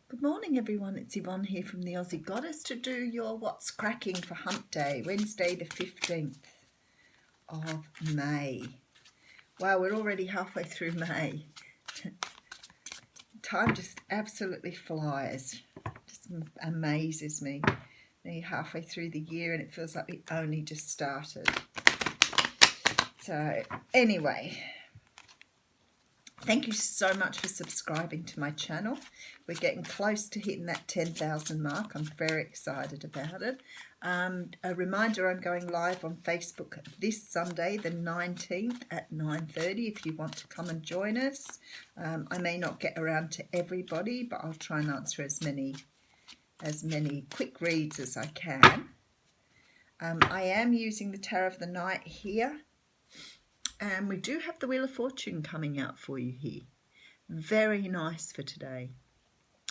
Good morning, everyone. It's Yvonne here from the Aussie Goddess to do your What's Cracking for Hump Day, Wednesday the 15th of May. Wow, we're already halfway through May. Time just absolutely flies. Just amazes me. Nearly halfway through the year and it feels like we only just started. So anyway, thank you so much for subscribing to my channel. We're getting close to hitting that 10,000 mark. I'm very excited about it. A reminder, I'm going live on Facebook this Sunday, the 19th at 9:30 if you want to come and join us. I may not get around to everybody, but I'll try and answer as many quick reads as I can. I am using the Tarot of the Night here. And we do have the Wheel of Fortune coming out for you here. Very nice for today.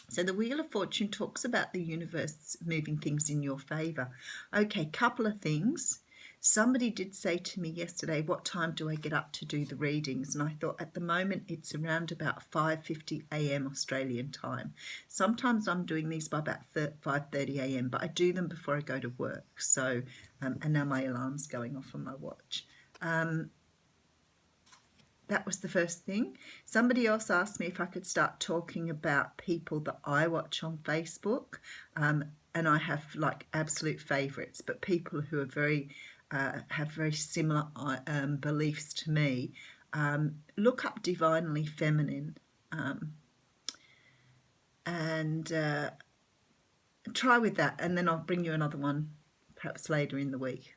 So the Wheel of Fortune talks about the universe moving things in your favour. Okay, couple of things. Somebody did say to me yesterday, what time do I get up to do the readings? And I thought at the moment it's around about 5:50 a.m. Australian time. Sometimes I'm doing these by about 5:30 a.m. but I do them before I go to work. So, and now my alarm's going off on my watch. That was the first thing. Somebody else asked me if I could start talking about people that I watch on Facebook. And I have like absolute favourites, but people who are have very similar beliefs to me. Look up Divinely Feminine and try with that. And then I'll bring you another one perhaps later in the week.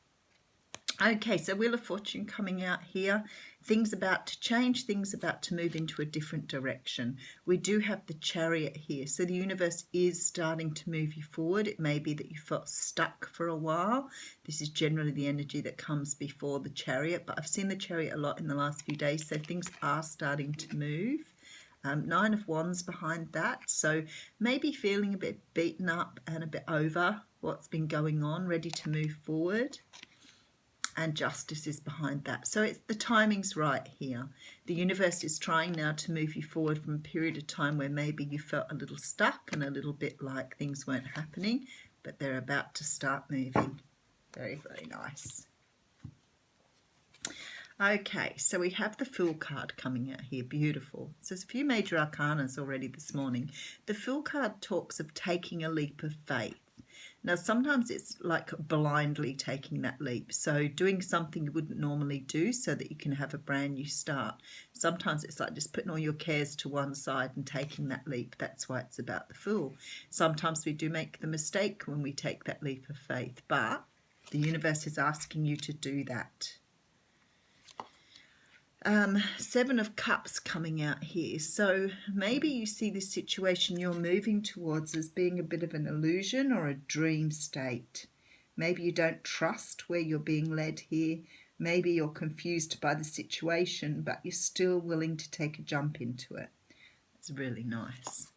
Okay, so Wheel of Fortune coming out here. Things about to change, things about to move into a different direction. We do have the Chariot here. So the universe is starting to move you forward. It may be that you felt stuck for a while. This is generally the energy that comes before the Chariot, but I've seen the Chariot a lot in the last few days, so things are starting to move. Nine of Wands behind that. So maybe feeling a bit beaten up and a bit over what's been going on, ready to move forward. And Justice is behind that. So it's the timing's right here. The universe is trying now to move you forward from a period of time where maybe you felt a little stuck and a little bit like things weren't happening, but they're about to start moving. Very, very nice. Okay, so we have the Fool card coming out here. Beautiful. So there's a few major arcanas already this morning. The Fool card talks of taking a leap of faith. Now, sometimes it's like blindly taking that leap. So doing something you wouldn't normally do so that you can have a brand new start. Sometimes it's like just putting all your cares to one side and taking that leap. That's why it's about the Fool. Sometimes we do make the mistake when we take that leap of faith, but the universe is asking you to do that. Seven of Cups coming out here. So maybe you see this situation you're moving towards as being a bit of an illusion or a dream state. Maybe you don't trust where you're being led here. Maybe you're confused by the situation, but you're still willing to take a jump into it. It's really nice.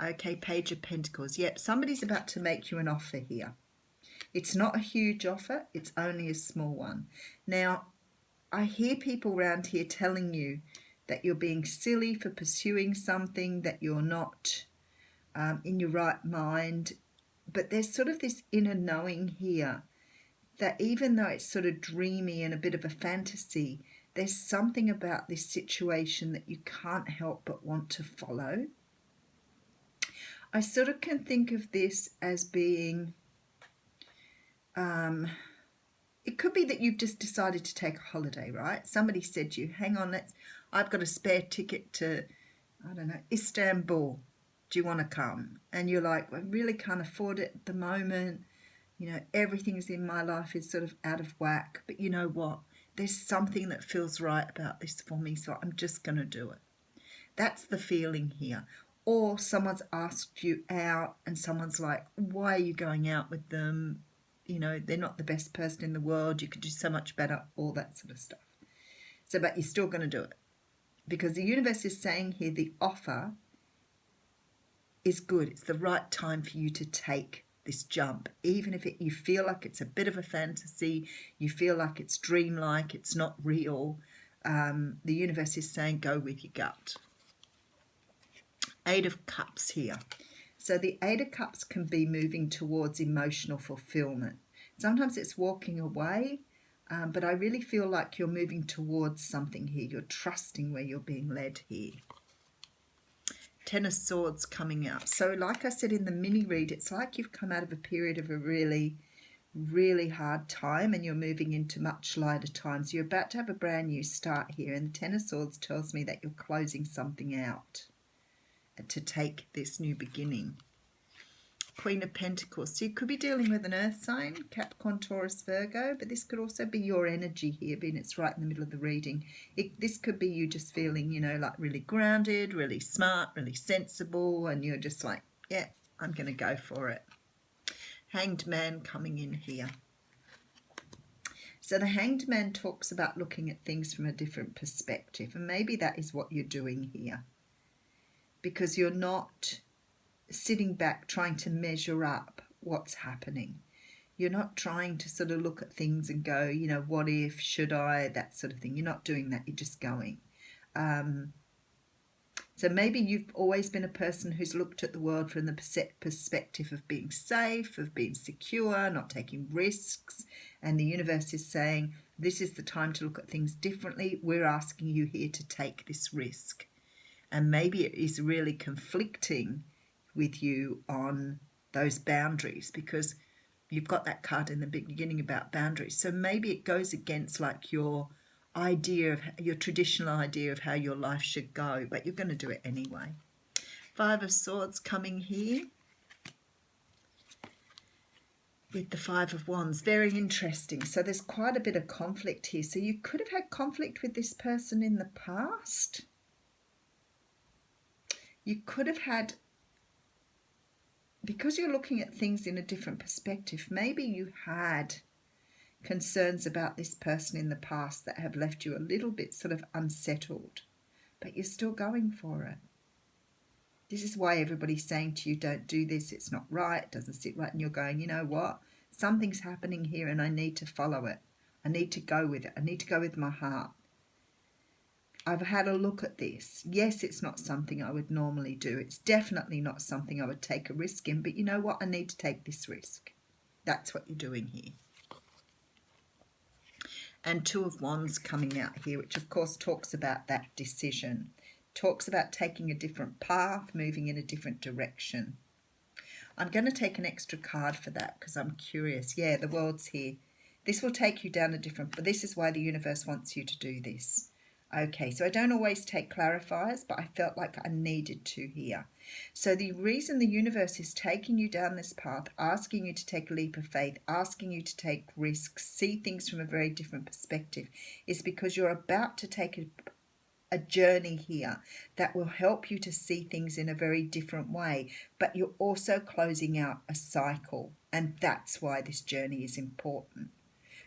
Okay, Page of Pentacles. Yep, somebody's about to make you an offer here. It's not a huge offer. It's only a small one. Now, I hear people around here telling you that you're being silly for pursuing something, that you're not in your right mind. But there's sort of this inner knowing here that even though it's sort of dreamy and a bit of a fantasy, there's something about this situation that you can't help but want to follow. I sort of can think of this as being... it could be that you've just decided to take a holiday, right? Somebody said to you, hang on, I've got a spare ticket to, I don't know, Istanbul. Do you want to come? And you're like, I really can't afford it at the moment. You know, everything's in my life is sort of out of whack. But you know what? There's something that feels right about this for me, so I'm just going to do it. That's the feeling here. Or someone's asked you out and someone's like, why are you going out with them? You know, they're not the best person in the world. You could do so much better, all that sort of stuff. So, but you're still going to do it. Because the universe is saying here the offer is good. It's the right time for you to take this jump. Even if you feel like it's a bit of a fantasy, you feel like it's dreamlike, it's not real, the universe is saying go with your gut. Eight of Cups here. So the Eight of Cups can be moving towards emotional fulfillment. Sometimes it's walking away, but I really feel like you're moving towards something here. You're trusting where you're being led here. Ten of Swords coming out. So like I said in the mini read, it's like you've come out of a period of a really, really hard time and you're moving into much lighter times. You're about to have a brand new start here, and the Ten of Swords tells me that you're closing something out to take this new beginning. Queen of Pentacles. So you could be dealing with an earth sign, Capricorn, Taurus, Virgo, but this could also be your energy here, being it's right in the middle of the reading. This could be you just feeling, you know, like really grounded, really smart, really sensible, and you're just like, yeah, I'm going to go for it. Hanged Man coming in here. So the Hanged Man talks about looking at things from a different perspective, and maybe that is what you're doing here, because you're not sitting back trying to measure up what's happening. You're not trying to sort of look at things and go, you know, what if, should I, that sort of thing. You're not doing that. You're just going. So maybe you've always been a person who's looked at the world from the perspective of being safe, of being secure, not taking risks. And the universe is saying, this is the time to look at things differently. We're asking you here to take this risk. And maybe it is really conflicting with you on those boundaries, because you've got that card in the beginning about boundaries. So maybe it goes against like your idea of your traditional idea of how your life should go, but you're going to do it anyway. Five of Swords coming here with the Five of Wands. Very interesting. So there's quite a bit of conflict here. So you could have had conflict with this person in the past. You could have had, because you're looking at things in a different perspective, maybe you had concerns about this person in the past that have left you a little bit sort of unsettled, but you're still going for it. This is why everybody's saying to you, don't do this, it's not right, it doesn't sit right, and you're going, you know what, something's happening here and I need to follow it. I need to go with it. I need to go with my heart. I've had a look at this. Yes, it's not something I would normally do. It's definitely not something I would take a risk in, but you know what? I need to take this risk. That's what you're doing here. And Two of Wands coming out here, which of course talks about that decision. Talks about taking a different path, moving in a different direction. I'm going to take an extra card for that because I'm curious. Yeah, the World's here. This will take you down a different, but this is why the universe wants you to do this. Okay, so I don't always take clarifiers, but I felt like I needed to here. So the reason the universe is taking you down this path, asking you to take a leap of faith, asking you to take risks, see things from a very different perspective, is because you're about to take a journey here that will help you to see things in a very different way, but you're also closing out a cycle, and that's why this journey is important.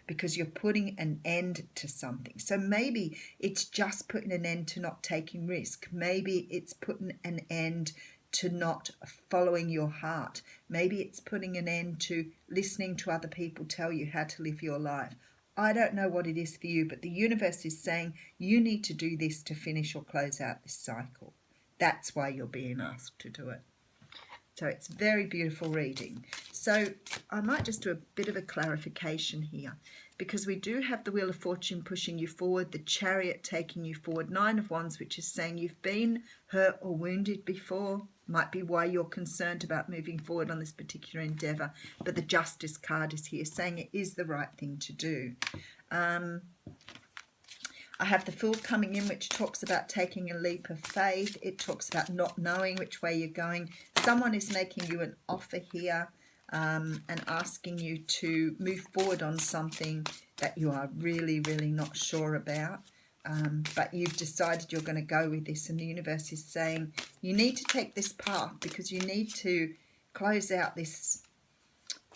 Because you're putting an end to something. So maybe it's just putting an end to not taking risk. Maybe it's putting an end to not following your heart. Maybe it's putting an end to listening to other people tell you how to live your life. I don't know what it is for you, but the universe is saying you need to do this to finish or close out this cycle. That's why you're being asked to do it. So it's very beautiful reading. So I might just do a bit of a clarification here, because we do have the Wheel of Fortune pushing you forward, the Chariot taking you forward, Nine of Wands, which is saying you've been hurt or wounded before, might be why you're concerned about moving forward on this particular endeavour. But the Justice card is here saying it is the right thing to do. I have the Fool coming in, which talks about taking a leap of faith. It talks about not knowing which way you're going. Someone is making you an offer here and asking you to move forward on something that you are really, really not sure about. But you've decided you're going to go with this, and the universe is saying you need to take this path because you need to close out this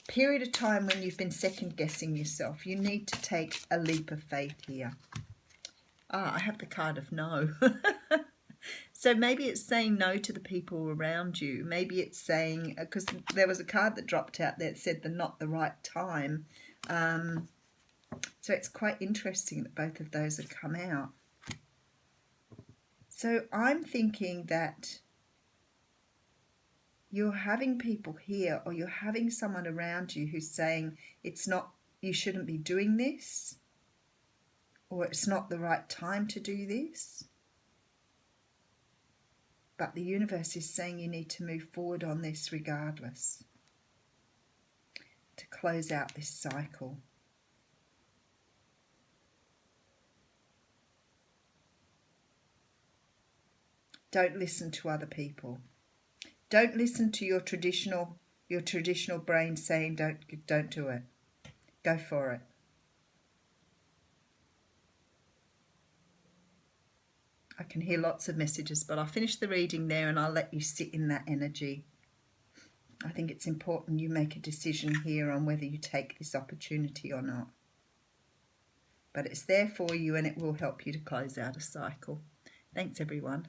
period of time when you've been second-guessing yourself. You need to take a leap of faith here. I have the card of no. So maybe it's saying no to the people around you. Maybe it's saying, because there was a card that dropped out there that said the not the right time. So it's quite interesting that both of those have come out. So I'm thinking that, you're having people here, or you're having someone around you who's saying it's not, you shouldn't be doing this, or it's not the right time to do this. But the universe is saying you need to move forward on this regardless, to close out this cycle. Don't listen to other people. Don't listen to your traditional brain saying don't do it. Go for it. I can hear lots of messages, but I'll finish the reading there and I'll let you sit in that energy. I think it's important you make a decision here on whether you take this opportunity or not. But it's there for you and it will help you to close out a cycle. Thanks, everyone.